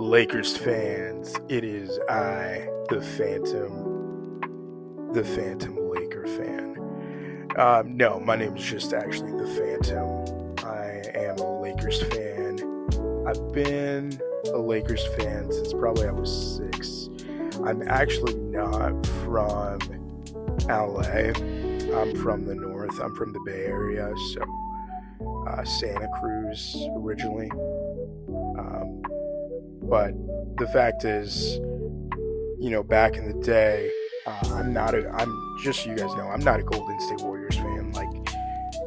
Lakers fans, it is I, the Phantom Laker fan. No, my name is just actually the Phantom. I am a Lakers fan. I've been a Lakers fan since probably I was 6. I'm actually not from LA. I'm from the north. I'm from the Bay Area, so Santa Cruz originally. Um, but the fact is, back in the day, I'm just so you guys know, I'm not a Golden State Warriors fan. Like,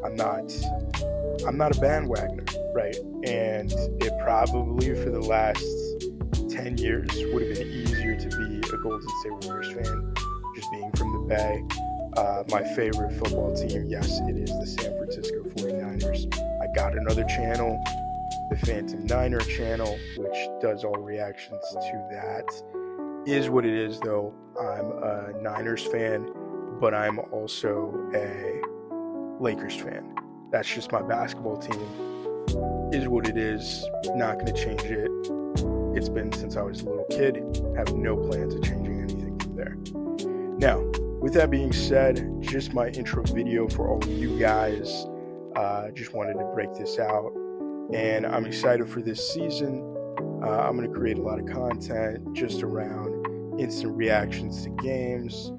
I'm not, I'm not a bandwagoner, right? And it probably for the last 10 years would have been easier to be a Golden State Warriors fan, just being from the Bay. My favorite football team, yes, it is the San Francisco 49ers. I got another channel, the Phantom Niner channel, which does all reactions to that. Is what it is, though. I'm a Niners fan, but I'm also a Lakers fan. That's just my basketball team. Is what it is. Not going to change it. It's been since I was a little kid. Have no plans of changing anything from there. Now, with that being said, just my intro video for all of you guys. Just wanted to break this out, and I'm excited for this season. I'm going to create a lot of content just around instant reactions to games,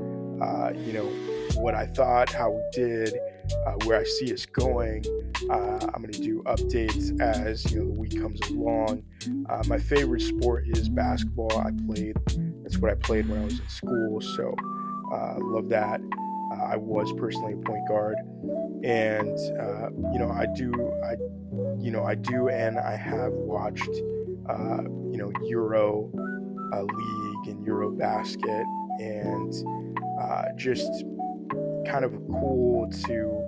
what I thought, how we did, where I see us going. I'm going to do updates as the week comes along. My favorite sport is basketball. That's what I played when I was in school, so love that. I was personally a point guard, and I do, and I have watched Euro League and Euro Basket, and just kind of cool to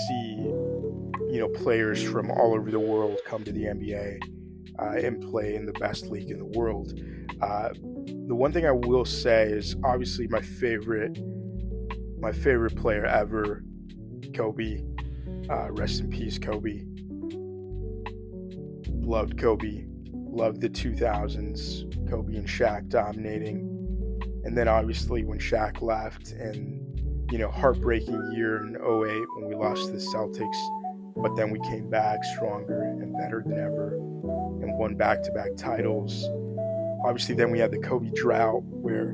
see players from all over the world come to the NBA and play in the best league in the world. The one thing I will say is obviously my favorite player ever, Kobe. Rest in peace, Kobe. Loved Kobe. Loved the 2000s. Kobe and Shaq dominating. And then obviously when Shaq left, and heartbreaking year in '08 when we lost to the Celtics, but then we came back stronger and better than ever and won back-to-back titles. Obviously then we had the Kobe drought where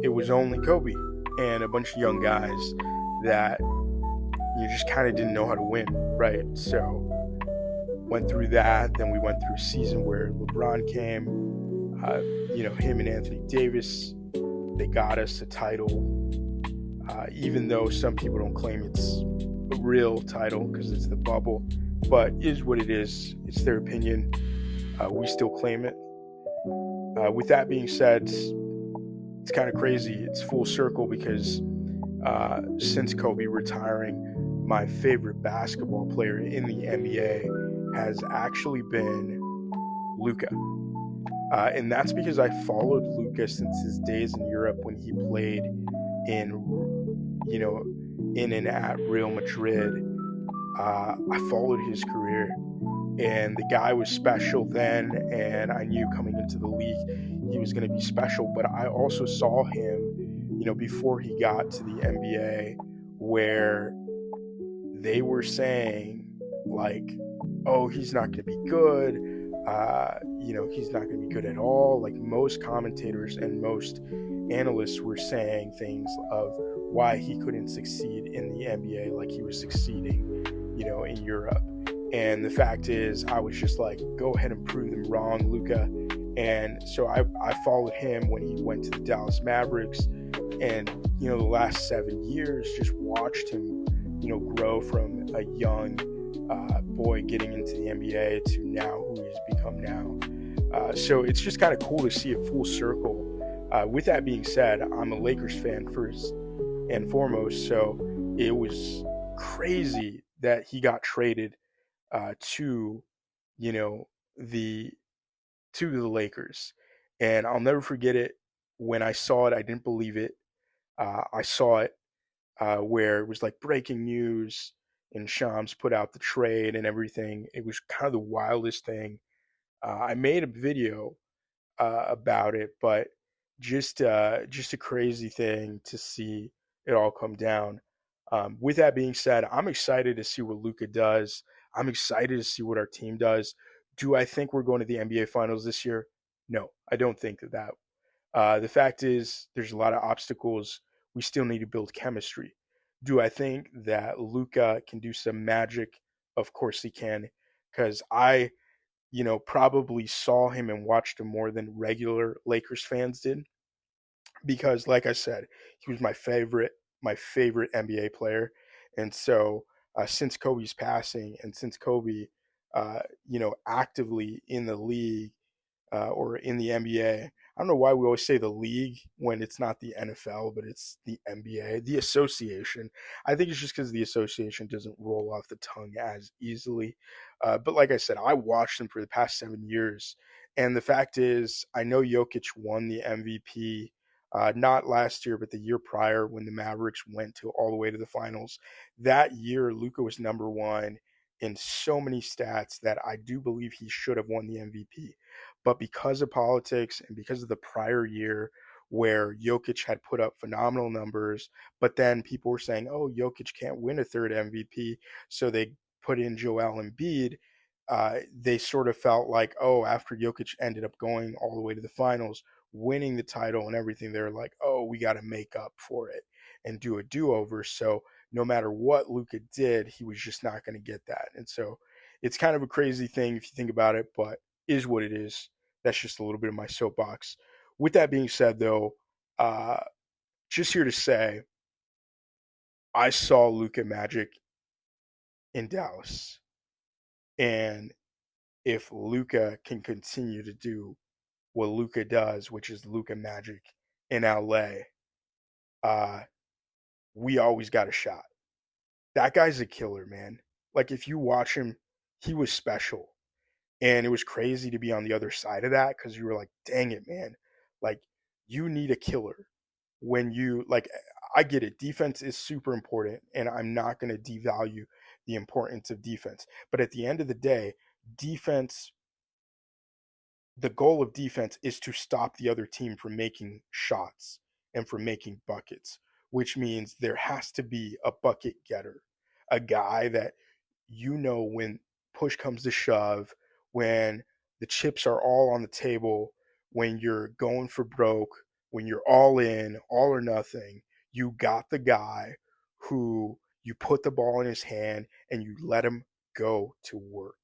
it was only Kobe and a bunch of young guys that you just kind of didn't know how to win, right? So went through that. Then we went through a season where LeBron came. Him and Anthony Davis, they got us a title. Even though some people don't claim it's a real title because it's the bubble, but is what it is. It's their opinion. We still claim it. With that being said, it's kind of crazy. It's full circle because since Kobe retiring, my favorite basketball player in the NBA has actually been Luka. And that's because I followed Luka since his days in Europe when he played in and at Real Madrid. I followed his career, and the guy was special then, and I knew coming into the league he was going to be special. But I also saw him, before he got to the NBA, where they were saying like, "Oh, he's not going to be good. He's not going to be good at all." Like most commentators and most analysts were saying things of why he couldn't succeed in the NBA like he was succeeding, in Europe. And the fact is, I was just like, go ahead and prove them wrong, Luka. And so I followed him when he went to the Dallas Mavericks, and the last 7 years just watched him, grow from a young boy getting into the NBA to now who he's become now. So it's just kind of cool to see it full circle. With that being said, I'm a Lakers fan first and foremost, so it was crazy that he got traded to the Lakers. And I'll never forget it. When I saw it, I didn't believe it. I saw it where it was like breaking news, and Shams put out the trade and everything. It was kind of the wildest thing I made a video about it, but just a crazy thing to see it all come down. With that being said, I'm excited to see what Luka does. I'm excited to see what our team does. Do I think we're going to the NBA Finals this year? No, I don't think that. The fact is, there's a lot of obstacles. We still need to build chemistry. Do I think that Luka can do some magic? Of course he can, because I probably saw him and watched him more than regular Lakers fans did. Because, like I said, he was my favorite NBA player, and so since Kobe's passing, and since Kobe, actively in the league or in the NBA. I don't know why we always say the league when it's not the NFL, but it's the NBA, the association. I think it's just because the association doesn't roll off the tongue as easily. But like I said, I watched them for the past 7 years. And the fact is, I know Jokic won the MVP. Not last year, but the year prior when the Mavericks went to all the way to the finals. That year, Luka was number one in so many stats that I do believe he should have won the MVP. But because of politics and because of the prior year where Jokic had put up phenomenal numbers, but then people were saying, oh, Jokic can't win a third MVP. So they put in Joel Embiid. They sort of felt like, oh, after Jokic ended up going all the way to the finals, winning the title and everything, they're like, oh, we got to make up for it and do a do over. So no matter what Luka did, he was just not going to get that. And so it's kind of a crazy thing if you think about it, but is what it is. That's just a little bit of my soapbox. With that being said, though, uh, just here to say, I saw Luka Magic in Dallas, and if Luka can continue to do what Luka does, which is Luka Magic in LA, uh, we always got a shot. That guy's a killer, man. Like if you watch him, he was special. And it was crazy to be on the other side of that because you were like, dang it, man. Like, you need a killer when you, like, I get it. Defense is super important, and I'm not going to devalue the importance of defense. But at the end of the day, defense, the goal of defense is to stop the other team from making shots and from making buckets, which means there has to be a bucket getter, a guy that when push comes to shove, when the chips are all on the table, when you're going for broke, when you're all in, all or nothing, you got the guy who you put the ball in his hand and you let him go to work.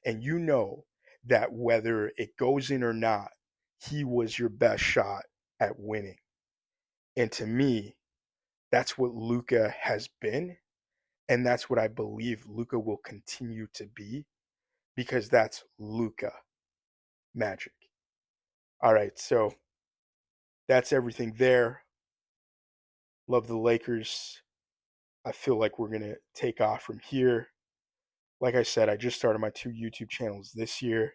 And you know that whether it goes in or not, he was your best shot at winning. And to me, that's what Luka has been. And that's what I believe Luka will continue to be because that's Luka magic. All right, so that's everything there. Love the Lakers. I feel like we're going to take off from here. Like I said, I just started my 2 YouTube channels this year.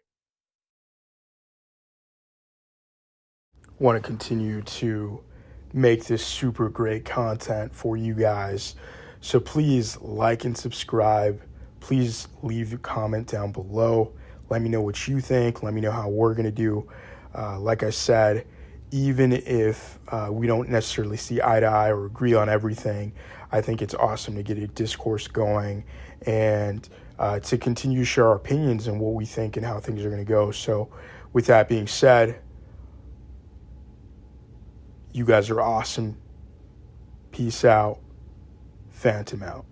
Want to continue to make this super great content for you guys. So please like and subscribe. Please leave a comment down below. Let me know what you think. Let me know how we're going to do. Like I said, even if we don't necessarily see eye to eye or agree on everything, I think it's awesome to get a discourse going and to continue to share our opinions and what we think and how things are going to go. So with that being said, you guys are awesome. Peace out. Phantom out.